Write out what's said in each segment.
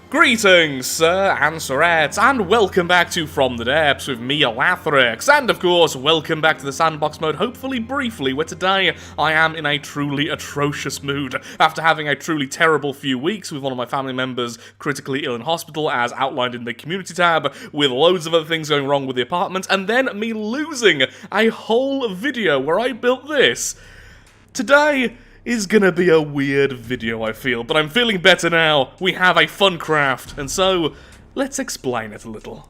Greetings, sir and sirettes, and welcome back to From the Depths with me, Lathrix, and of course, welcome back to the sandbox mode, hopefully briefly, where today I am in a truly atrocious mood, after having a truly terrible few weeks with one of my family members critically ill in hospital, as outlined in the community tab, with loads of other things going wrong with the apartment, and then me losing a whole video where I built this. Today is gonna be a weird video, I feel, but I'm feeling better now. We have a fun craft, and so let's explain it a little.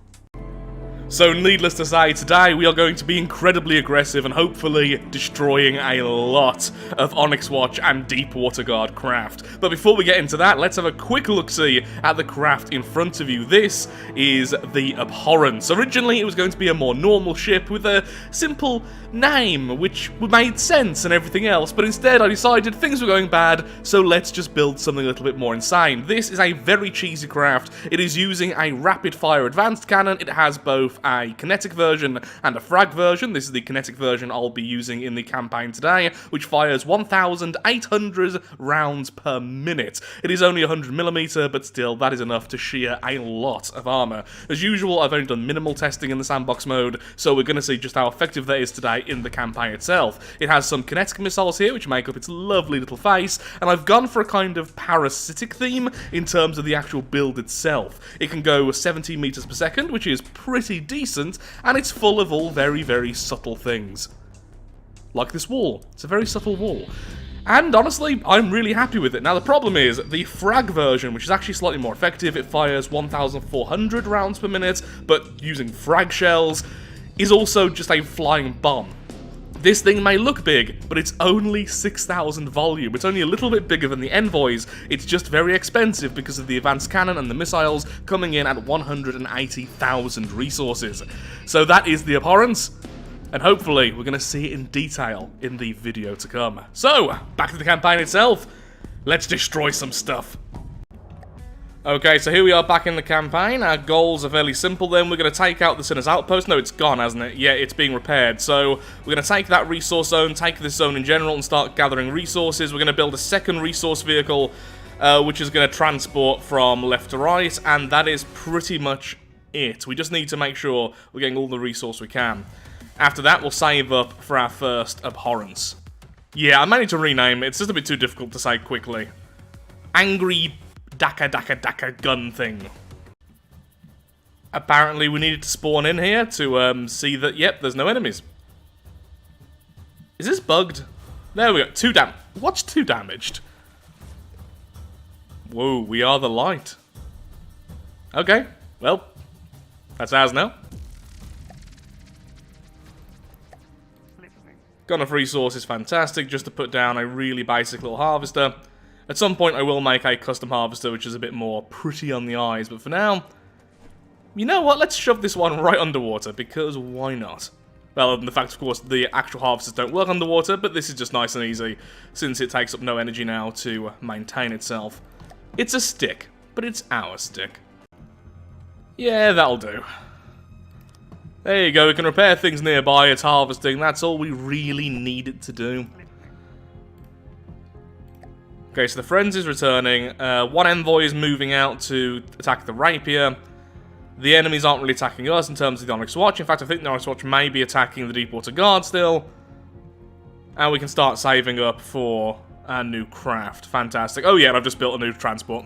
So, needless to say, today we are going to be incredibly aggressive and hopefully destroying a lot of Onyx Watch and Deepwater Guard craft. But before we get into that, let's have a quick look-see at the craft in front of you. This is the Abhorrence. Originally, it was going to be a more normal ship with a simple name, which made sense and everything else, but instead I decided things were going bad, so let's just build something a little bit more insane. This is a very cheesy craft. It is using a rapid-fire advanced cannon. It has both a kinetic version and a frag version. This is the kinetic version I'll be using in the campaign today, which fires 1,800 rounds per minute. It is only 100mm, but still, that is enough to shear a lot of armor. As usual, I've only done minimal testing in the sandbox mode, so we're going to see just how effective that is today in the campaign itself. It has some kinetic missiles here, which make up its lovely little face, and I've gone for a kind of parasitic theme in terms of the actual build itself. It can go 70 meters per second, which is pretty decent, and it's full of all very, very subtle things. Like this wall. It's a very subtle wall. And honestly, I'm really happy with it. Now, the problem is, the frag version, which is actually slightly more effective, it fires 1,400 rounds per minute, but using frag shells, is also just a flying bomb. This thing may look big, but it's only 6,000 volume. It's only a little bit bigger than the Envoys. It's just very expensive because of the advanced cannon and the missiles coming in at 180,000 resources. So that is the Abhorrence, and hopefully we're going to see it in detail in the video to come. So, back to the campaign itself. Let's destroy some stuff. Okay, so here we are back in the campaign. Our goals are fairly simple then. We're going to take out the Sinner's Outpost. No, it's gone, hasn't it? Yeah, it's being repaired. So we're going to take that resource zone, take this zone in general, and start gathering resources. We're going to build a second resource vehicle, which is going to transport from left to right, and that is pretty much it. We just need to make sure we're getting all the resource we can. After that, we'll save up for our first Abhorrence. Yeah, I might need to rename it. It's just a bit too difficult to say quickly. Angry Daka gun thing. Apparently we needed to spawn in here to see that, yep, there's no enemies. Is this bugged? There we go. What's 2 damaged? Whoa, we are the light. Okay, well, that's ours now. Got enough resources, fantastic, just to put down a really basic little harvester. At some point, I will make a custom harvester, which is a bit more pretty on the eyes, but for now, you know what, let's shove this one right underwater, because why not? Well, other than the fact, of course, the actual harvesters don't work underwater, but this is just nice and easy, since it takes up no energy now to maintain itself. It's a stick, but it's our stick. Yeah, that'll do. There you go, we can repair things nearby, it's harvesting, that's all we really need it to do. Okay, so the Frenzy's returning. One Envoy is moving out to attack the Rapier. The enemies aren't really attacking us in terms of the Onyx Watch. In fact, I think the Onyx Watch may be attacking the Deepwater Guard still. And we can start saving up for our new craft. Fantastic. Oh yeah, and I've just built a new transport.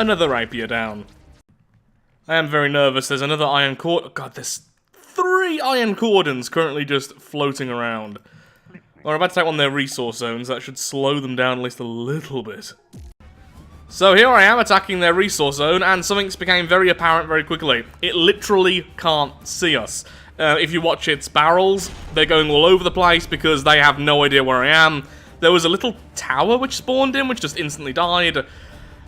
Another Rapier down. I am very nervous. There's another iron cord. Oh god, there's 3 iron cordons currently just floating around. We're about to take one of their resource zones. That should slow them down at least a little bit. So here I am attacking their resource zone, and something became very apparent very quickly. It literally can't see us. If you watch its barrels, they're going all over the place because they have no idea where I am. There was a little tower which spawned in, which just instantly died.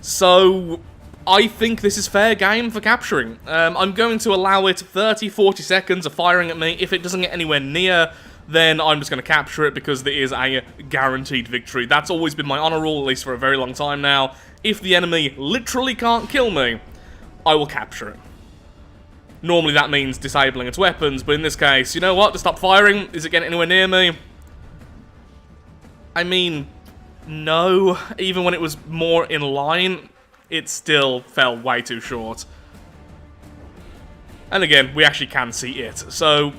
So I think this is fair game for capturing. I'm going to allow it 30-40 seconds of firing at me. If it doesn't get anywhere near, then I'm just going to capture it because there is a guaranteed victory. That's always been my honor rule, at least for a very long time now. If the enemy literally can't kill me, I will capture it. Normally that means disabling its weapons, but in this case, you know what? To stop firing, is it getting anywhere near me? I mean, no. Even when it was more in line, it still fell way too short. And again, we actually can see it, so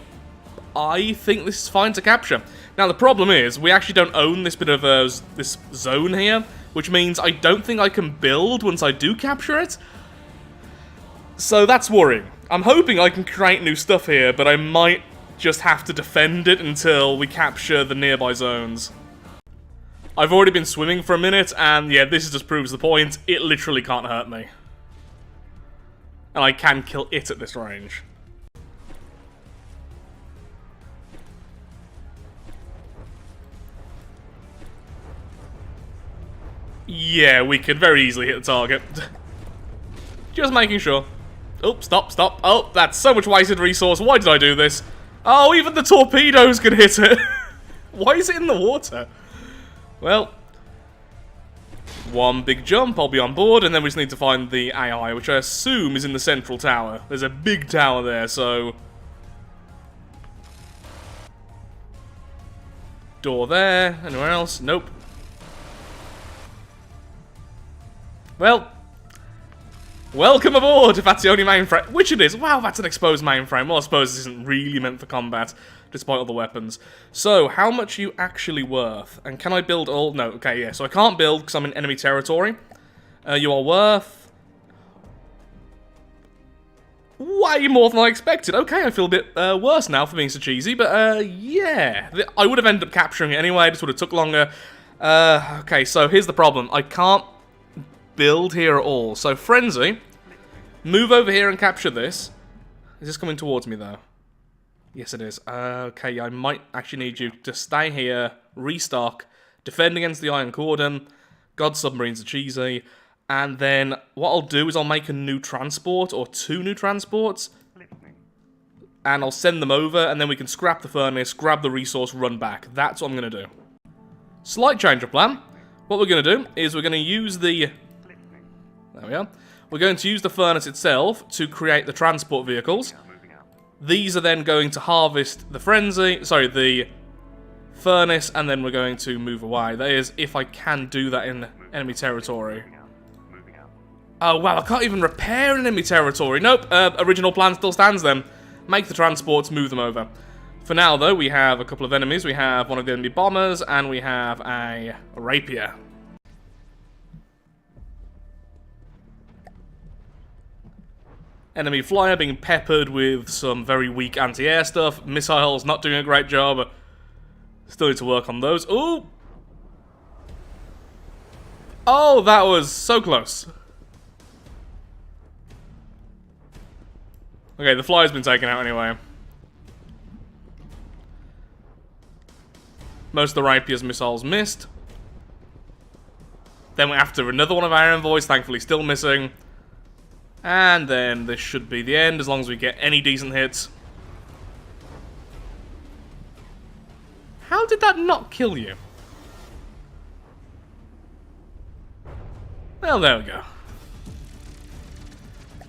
I think this is fine to capture. Now the problem is, we actually don't own this bit of this zone here, which means I don't think I can build once I do capture it. So that's worrying. I'm hoping I can create new stuff here, but I might just have to defend it until we capture the nearby zones. I've already been swimming for a minute, and yeah, this just proves the point. It literally can't hurt me. And I can kill it at this range. Yeah, we could very easily hit the target. Just making sure. Oh, stop, stop. Oh, that's so much wasted resource. Why did I do this? Oh, even the torpedoes can hit it. Why is it in the water? Well, one big jump, I'll be on board, and then we just need to find the AI, which I assume is in the central tower. There's a big tower there, so... Door there. Anywhere else? Nope. Well, welcome aboard, if that's the only mainframe. Which it is. Wow, that's an exposed mainframe. Well, I suppose this isn't really meant for combat, despite all the weapons. So, how much are you actually worth? And can I build all... No, okay, yeah. So I can't build because I'm in enemy territory. You are worth... way more than I expected. Okay, I feel a bit worse now for being so cheesy, but yeah. I would have ended up capturing it anyway, it just would have took longer. Okay, so here's the problem. I can't build here at all. So, Frenzy, move over here and capture this. Is this coming towards me, though? Yes, it is. Okay, I might actually need you to stay here, restock, defend against the Iron Cordon. God, submarines are cheesy. And then what I'll do is I'll make a new transport, or 2 new transports, and I'll send them over, and then we can scrap the furnace, grab the resource, run back. That's what I'm going to do. Slight change of plan. What we're going to do is we're going to use the... There we are. We're going to use the furnace itself to create the transport vehicles. These are then going to harvest the the furnace, and then we're going to move away. That is, if I can do that in enemy territory. Oh, wow, I can't even repair in enemy territory. Nope, original plan still stands then. Make the transports, move them over. For now, though, we have a couple of enemies. We have one of the enemy bombers, and we have a rapier. Enemy flyer being peppered with some very weak anti-air stuff. Missiles not doing a great job. Still need to work on those. Ooh! Oh, that was so close. Okay, the flyer's been taken out anyway. Most of the rapier's missiles missed. Then we're after another one of our envoys, thankfully still missing. And then this should be the end, as long as we get any decent hits. How did that not kill you? Well, there we go.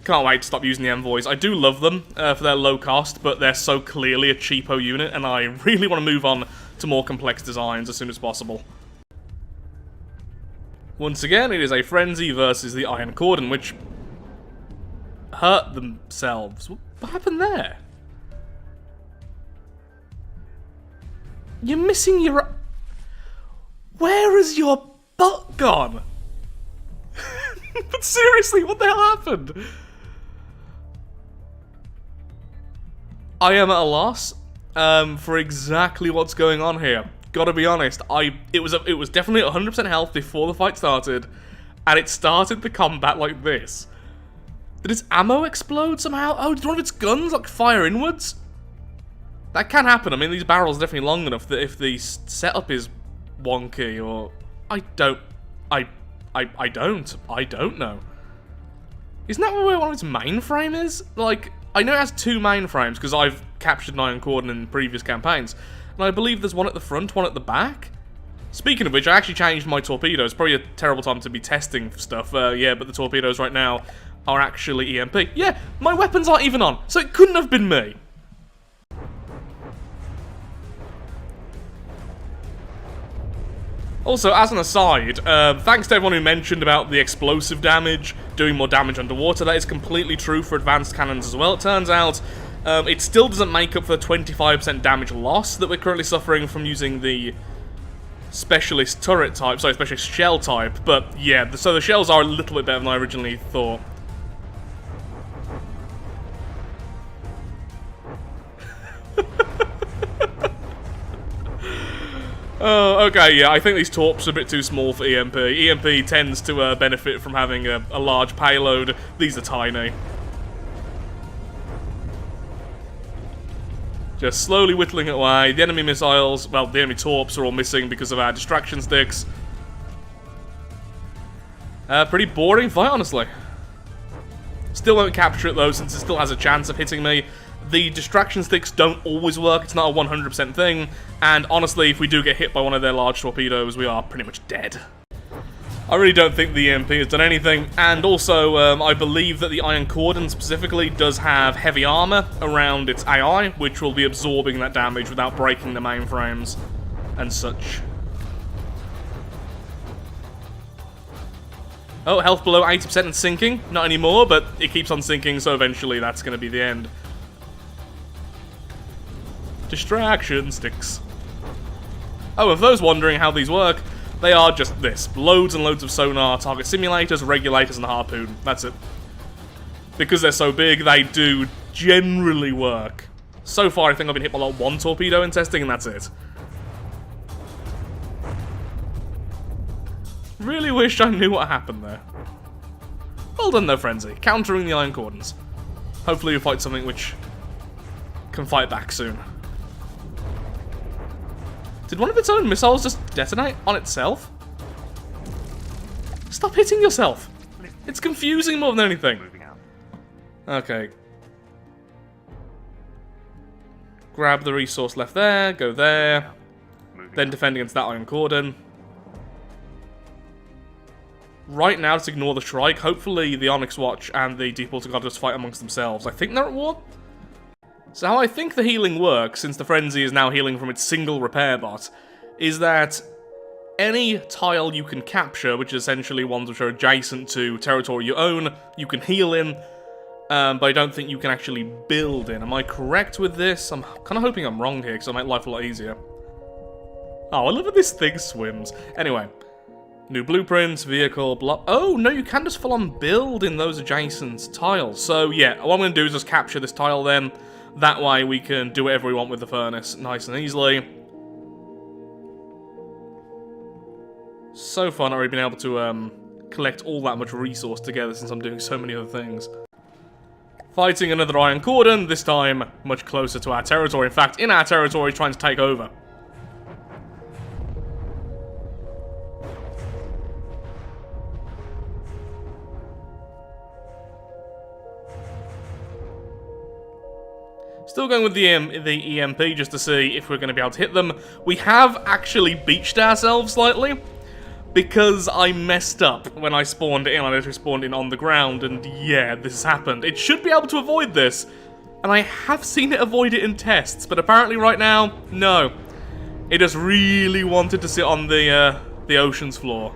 Can't wait to stop using the envoys. I do love them for their low cost, but they're so clearly a cheapo unit, and I really want to move on to more complex designs as soon as possible. Once again, it is a Frenzy versus the Iron Cordon, which hurt themselves. What happened there? You're missing your... Where is your butt gone? But seriously, what the hell happened? I am at a loss for exactly what's going on here. Gotta be honest, it was definitely 100% health before the fight started, and it started the combat like this. Did its ammo explode somehow? Oh, did one of its guns like fire inwards? That can happen. I mean, these barrels are definitely long enough that if the setup is wonky, or I don't know. Isn't that where one of its mainframe is? Like, I know it has 2 mainframes because I've captured an Iron Cordon in previous campaigns, and I believe there's one at the front, one at the back. Speaking of which, I actually changed my torpedoes. Probably a terrible time to be testing stuff. Yeah, but the torpedoes right now are actually EMP. Yeah, my weapons aren't even on, so it couldn't have been me. Also, as an aside, thanks to everyone who mentioned about the explosive damage, doing more damage underwater. That is completely true for advanced cannons as well. It turns out it still doesn't make up for the 25% damage loss that we're currently suffering from using the specialist turret type, sorry, specialist shell type. But yeah, so the shells are a little bit better than I originally thought. Oh, okay, yeah, I think these torps are a bit too small for EMP. EMP tends to benefit from having a large payload. These are tiny. Just slowly whittling it away. The enemy missiles, well, the enemy torps are all missing because of our distraction sticks. Pretty boring fight, honestly. Still won't capture it, though, since it still has a chance of hitting me. The distraction sticks don't always work, it's not a 100% thing, and honestly, if we do get hit by one of their large torpedoes, we are pretty much dead. I really don't think the EMP has done anything, and also, I believe that the Iron Cordon specifically does have heavy armor around its AI, which will be absorbing that damage without breaking the mainframes and such. Oh, health below 80% and sinking. Not anymore, but it keeps on sinking, so eventually that's going to be the end. Distraction sticks. Oh, if those wondering how these work, they are just this. Loads and loads of sonar, target simulators, regulators, and a harpoon. That's it. Because they're so big, they do generally work. So far, I think I've been hit by like one torpedo in testing, and that's it. Really wish I knew what happened there. Well done though, Frenzy. Countering the Iron Cordons. Hopefully you'll fight something which can fight back soon. Did one of its own missiles just detonate on itself? Stop hitting yourself. It's confusing more than anything. Okay. Grab the resource left there, go there. Then defend against that Iron Cordon. Right now, just ignore the Shrike. Hopefully the Onyx Watch and the Deep Water God just fight amongst themselves. I think they're at war. So how I think the healing works, since the Frenzy is now healing from its single repair bot, is that any tile you can capture, which is essentially ones which are adjacent to territory you own, you can heal in, but I don't think you can actually build in. Am I correct with this? I'm kind of hoping I'm wrong here, because it'll make life a lot easier. Oh, I love how this thing swims. Anyway, new blueprints, vehicle, blah. Oh, no, you can just full on build in those adjacent tiles. So, yeah, what I'm going to do is just capture this tile then. That way we can do whatever we want with the furnace nice and easily. So far, I've already been able to collect all that much resource together since I'm doing so many other things. Fighting another Iron Cordon, this time much closer to our territory. In fact, in our territory, trying to take over. Still going with the EMP just to see if we're going to be able to hit them. We have actually beached ourselves slightly, because I messed up when I spawned in. I literally spawned in on the ground, and yeah, this has happened. It should be able to avoid this, and I have seen it avoid it in tests, but apparently right now, no. It just really wanted to sit on the ocean's floor.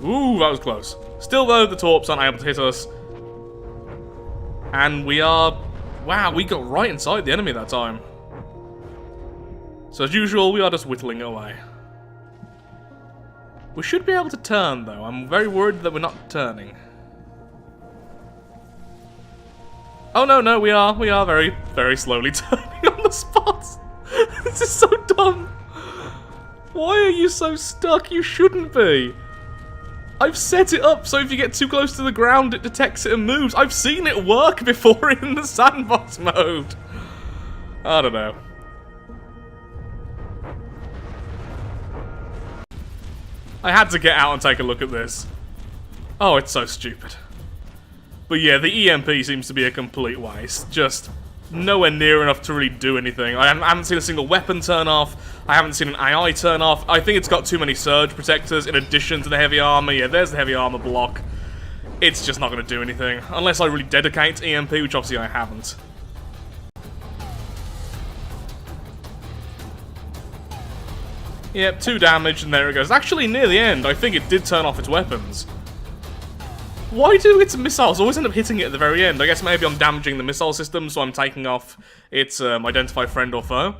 Ooh, that was close. Still though, the torps aren't able to hit us. And we are... Wow, we got right inside the enemy that time. So as usual, we are just whittling away. We should be able to turn though. I'm very worried that we're not turning. Oh no, we are very, very slowly turning on the spot. This is so dumb. Why are you so stuck? You shouldn't be. I've set it up so if you get too close to the ground, it detects it and moves. I've seen it work before in the sandbox mode. I don't know. I had to get out and take a look at this. Oh, it's so stupid. But yeah, the EMP seems to be a complete waste. Just nowhere near enough to really do anything. I haven't seen a single weapon turn off. I haven't seen an AI turn off. I think it's got too many surge protectors in addition to the heavy armor. Yeah, there's the heavy armor block. It's just not going to do anything. Unless I really dedicate to EMP, which obviously I haven't. Yep, 2 damage, and there it goes. Actually, near the end, I think it did turn off its weapons. Why do its missiles always end up hitting it at the very end? I guess maybe I'm damaging the missile system, so I'm taking off its identify friend or foe.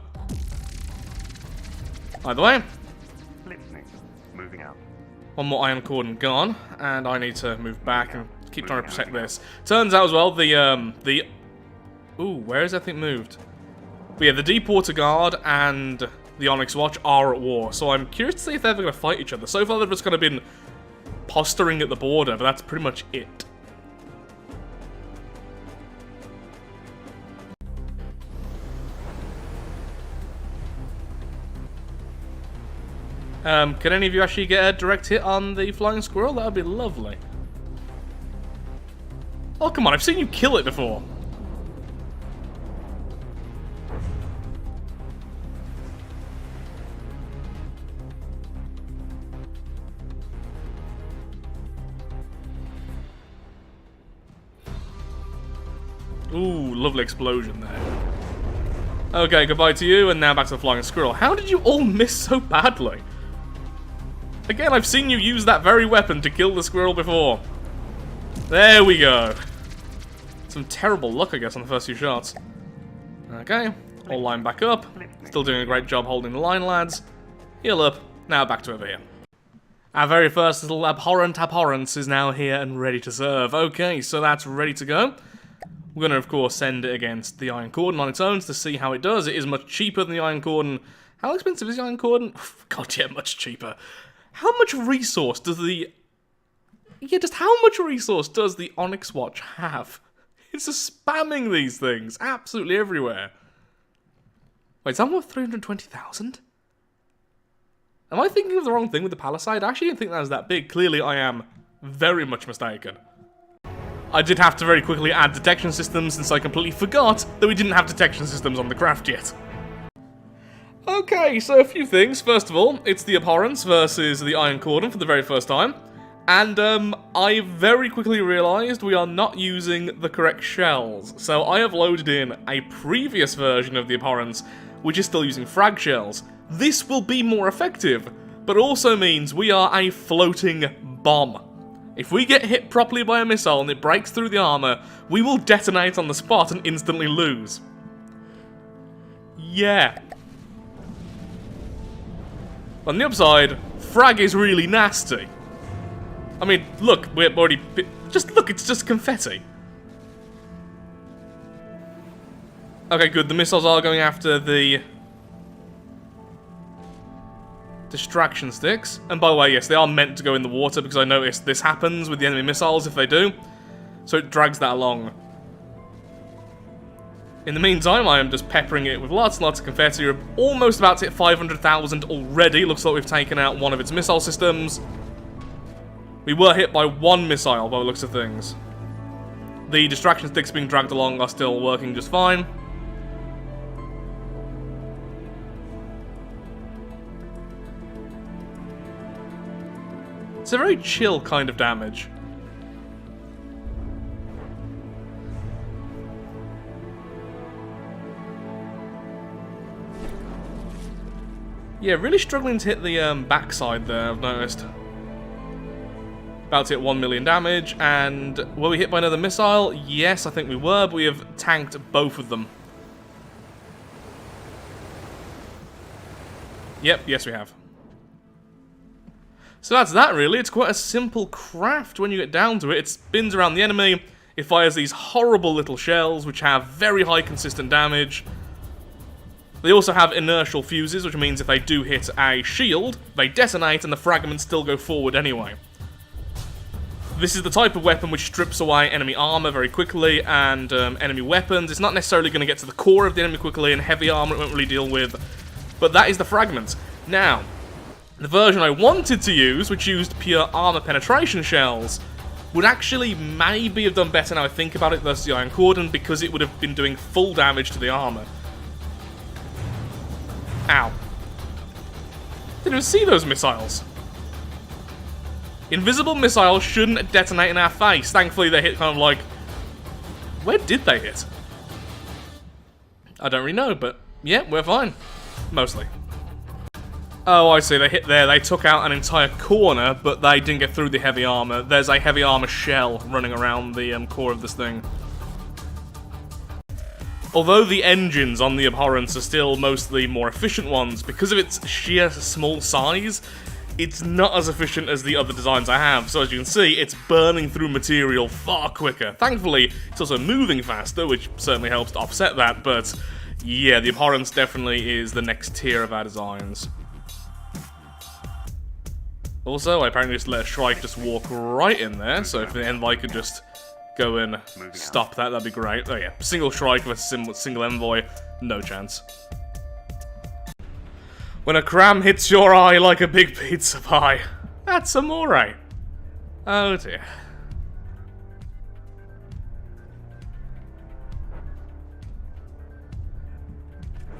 Either way. Listening. Moving out. One more iron cordon gone, and I need to move back and keep trying to protect this. Turns out as well, ooh, where is that thing moved? But yeah, the Deepwater Guard and the Onyx Watch are at war, so I'm curious to see if they're ever going to fight each other. So far they've just kind of been posturing at the border, but that's pretty much it. Can any of you actually get a direct hit on the flying squirrel? That would be lovely. Oh, come on, I've seen you kill it before. Ooh, lovely explosion there. Okay, goodbye to you, and now back to the flying squirrel. How did you all miss so badly? Again, I've seen you use that very weapon to kill the squirrel before. There we go. Some terrible luck, I guess, on the first few shots. Okay, all line back up. Still doing a great job holding the line, lads. Heal up. Now back to over here. Our very first little abhorrence is now here and ready to serve. Okay, so that's ready to go. We're going to, of course, send it against the Iron Cordon on its own to see how it does. It is much cheaper than the Iron Cordon. How expensive is the Iron Cordon? God, yeah, much cheaper. How much resource does the... Yeah, just how much resource does the Onyx Watch have? It's just spamming these things absolutely everywhere. Wait, is that worth 320,000? Am I thinking of the wrong thing with the Palisade? I actually didn't think that was that big. Clearly, I am very much mistaken. I did have to very quickly add detection systems since I completely forgot that we didn't have detection systems on the craft yet. Okay, so a few things. First of all, it's the Abhorrence versus the Iron Cordon for the very first time. And I very quickly realised we are not using the correct shells. So I have loaded in a previous version of the Abhorrence, which is still using frag shells. This will be more effective, but also means we are a floating bomb. If we get hit properly by a missile and it breaks through the armor, we will detonate on the spot and instantly lose. Yeah. On the upside, frag is really nasty. I mean, look, we're already... Just look, it's just confetti. Okay, good, the missiles are going after the... distraction sticks. And by the way, yes, they are meant to go in the water because I noticed this happens with the enemy missiles if they do. So it drags that along. In the meantime, I am just peppering it with lots and lots of confetti. We're almost about to hit 500,000 already. Looks like we've taken out one of its missile systems. We were hit by one missile by the looks of things. The distraction sticks being dragged along are still working just fine. It's a very chill kind of damage. Yeah, really struggling to hit the backside there, I've noticed. About to hit 1 million damage, and were we hit by another missile? Yes, I think we were, but we have tanked both of them. Yep, yes we have. So that's that, really. It's quite a simple craft when you get down to it. It spins around the enemy, it fires these horrible little shells, which have very high consistent damage. They also have inertial fuses, which means if they do hit a shield, they detonate and the fragments still go forward anyway. This is the type of weapon which strips away enemy armor very quickly and enemy weapons. It's not necessarily going to get to the core of the enemy quickly, and heavy armor it won't really deal with, but that is the fragments. Now, the version I wanted to use, which used pure armor penetration shells, would actually maybe have done better now I think about it versus the Iron Cordon, because it would have been doing full damage to the armor. Ow. Didn't even see those missiles. Invisible missiles shouldn't detonate in our face. Thankfully, they hit kind of like... Where did they hit? I don't really know, but yeah, we're fine. Mostly. Oh, I see. They hit there. They took out an entire corner, but they didn't get through the heavy armor. There's a heavy armor shell running around the core of this thing. Although the engines on the Abhorrence are still mostly more efficient ones, because of its sheer small size, it's not as efficient as the other designs I have. So as you can see, it's burning through material far quicker. Thankfully, it's also moving faster, which certainly helps to offset that, but yeah, the Abhorrence definitely is the next tier of our designs. Also, I apparently just let a Shrike just walk right in there, so if the Envoy could just go and stop that, that'd be great. Oh yeah, single Shrike with a single Envoy, no chance. When a cram hits your eye like a big pizza pie, that's amore. Oh dear.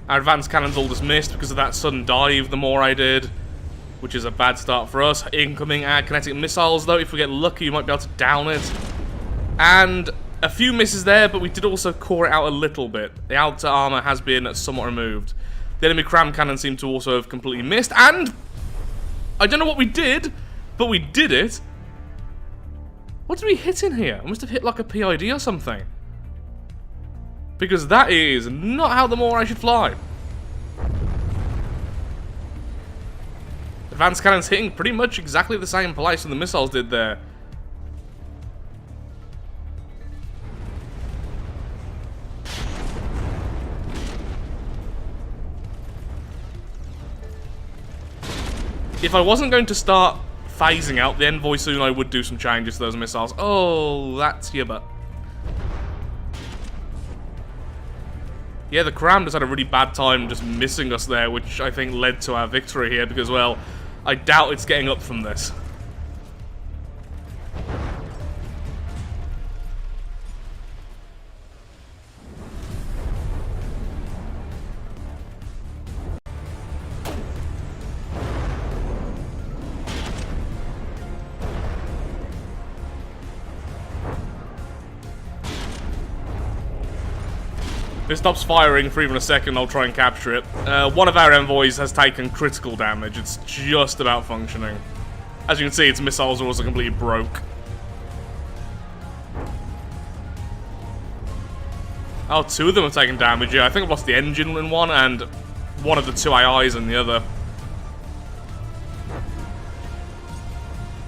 Our advanced cannons all just missed because of that sudden dive the more I did, which is a bad start for us. Incoming air kinetic missiles, though, if we get lucky, you might be able to down it. And a few misses there, but we did also core it out a little bit. The outer armor has been somewhat removed. The enemy cram cannon seemed to also have completely missed, and I don't know what we did, but we did it. What did we hit in here? I must have hit like a PID or something. Because that is not how the Moray should fly. Advanced cannons hitting pretty much exactly the same place that the missiles did there. If I wasn't going to start phasing out the Envoy soon, I would do some changes to those missiles. Oh, that's your butt. Yeah, the Cram just had a really bad time just missing us there, which I think led to our victory here, because, well, I doubt it's getting up from this. If it stops firing for even a second, I'll try and capture it. One of our envoys has taken critical damage. It's just about functioning. As you can see, its missiles are also completely broke. Oh, two of them have taken damage, yeah. I think I've lost the engine in one, and one of the two AIs in the other.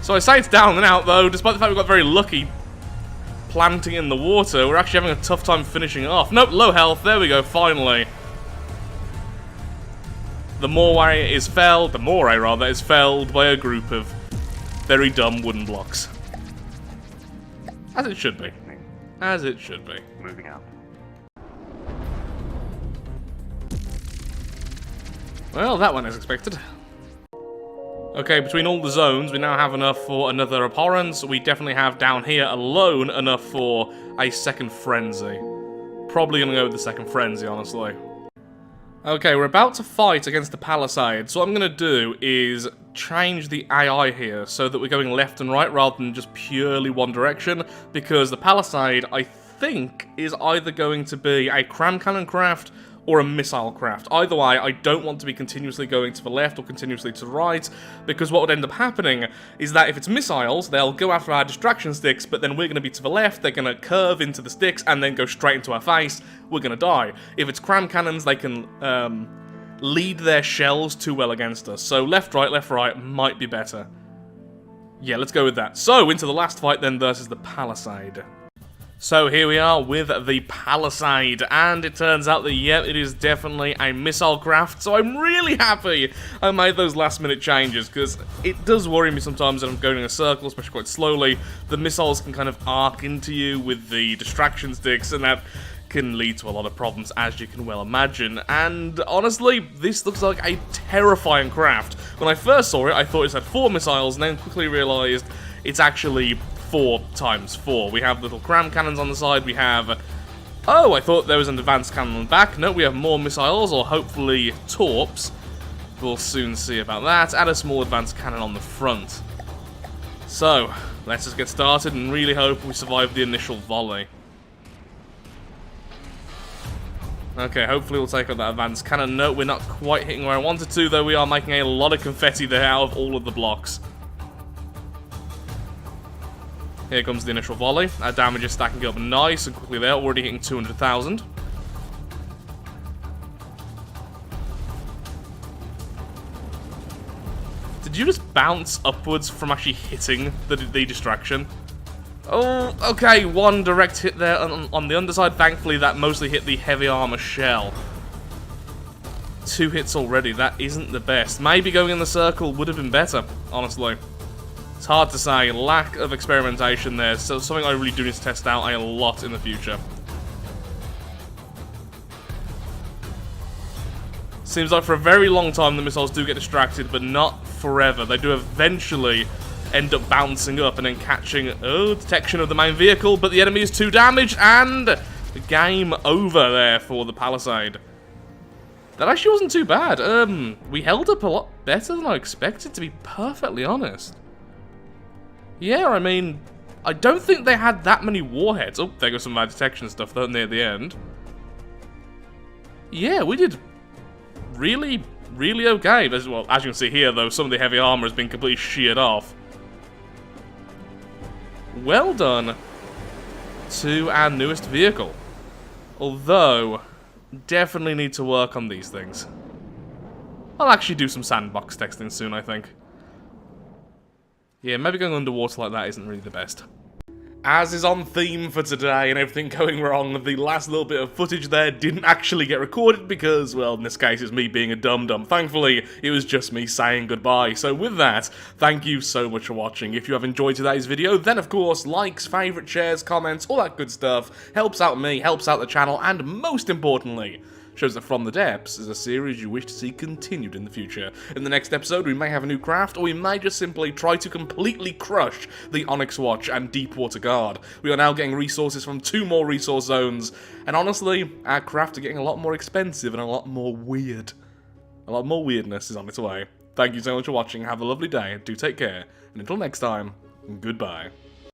So I say it's down and out, though, despite the fact we got very lucky planting in the water. We're actually having a tough time finishing it off. Nope, low health. There we go, finally. The Moray is felled by a group of very dumb wooden blocks. As it should be. As it should be. Moving out. Well, that went as expected. Okay, between all the zones, we now have enough for another Abhorrence. We definitely have down here alone enough for a second Frenzy. Probably gonna go with the second Frenzy, honestly. Okay, we're about to fight against the Palisade, so what I'm gonna do is change the AI here so that we're going left and right rather than just purely one direction, because the Palisade, I think, is either going to be a cram cannon craft or a missile craft. Either way, I don't want to be continuously going to the left or continuously to the right, because what would end up happening is that if it's missiles, they'll go after our distraction sticks, but then we're going to be to the left, they're going to curve into the sticks, and then go straight into our face, we're going to die. If it's cram cannons, they can lead their shells too well against us, so left, right might be better. Yeah, let's go with that. So, into the last fight then versus the Palisade. So here we are with the Palisade, and it turns out that, yeah, it is definitely a missile craft, so I'm really happy I made those last minute changes, because it does worry me sometimes that I'm going in a circle, especially quite slowly. The missiles can kind of arc into you with the distraction sticks, and that can lead to a lot of problems, as you can well imagine. And honestly, this looks like a terrifying craft. When I first saw it, I thought it had 4 missiles, and then quickly realised it's actually 4 times 4. We have little cram cannons on the side, we have... Oh, I thought there was an advanced cannon on the back. No, we have more missiles, or hopefully torps. We'll soon see about that. And a small advanced cannon on the front. So, let's just get started and really hope we survive the initial volley. Okay, hopefully we'll take out that advanced cannon. No, we're not quite hitting where I wanted to, though we are making a lot of confetti there out of all of the blocks. Here comes the initial volley. Our damage is stacking up nice and quickly there, already hitting 200,000. Did you just bounce upwards from actually hitting the distraction? Oh, okay, one direct hit there on the underside. Thankfully, that mostly hit the heavy armor shell. 2 hits already, that isn't the best. Maybe going in the circle would have been better, honestly. It's hard to say, lack of experimentation there, so something I really do need to test out a lot in the future. Seems like for a very long time the missiles do get distracted, but not forever. They do eventually end up bouncing up and then catching, detection of the main vehicle, but the enemy is 2 damaged, and the game over there for the Palisade. That actually wasn't too bad. We held up a lot better than I expected, to be perfectly honest. Yeah, I mean, I don't think they had that many warheads. Oh, there goes some of our detection stuff, though, near the end. Yeah, we did really, really okay. Well, as you can see here, though, some of the heavy armor has been completely sheared off. Well done to our newest vehicle. Although, definitely need to work on these things. I'll actually do some sandbox testing soon, I think. Yeah, maybe going underwater like that isn't really the best. As is on theme for today and everything going wrong, the last little bit of footage there didn't actually get recorded because, well, in this case it's me being a dum-dum. Thankfully, it was just me saying goodbye. So with that, thank you so much for watching. If you have enjoyed today's video, then of course, likes, favourite, shares, comments, all that good stuff helps out me, helps out the channel, and most importantly, shows that From the Depths is a series you wish to see continued in the future. In the next episode, we may have a new craft, or we may just simply try to completely crush the Onyx Watch and Deepwater Guard. We are now getting resources from 2 more resource zones, and honestly, our craft are getting a lot more expensive and a lot more weird. A lot more weirdness is on its way. Thank you so much for watching, have a lovely day, do take care, and until next time, goodbye.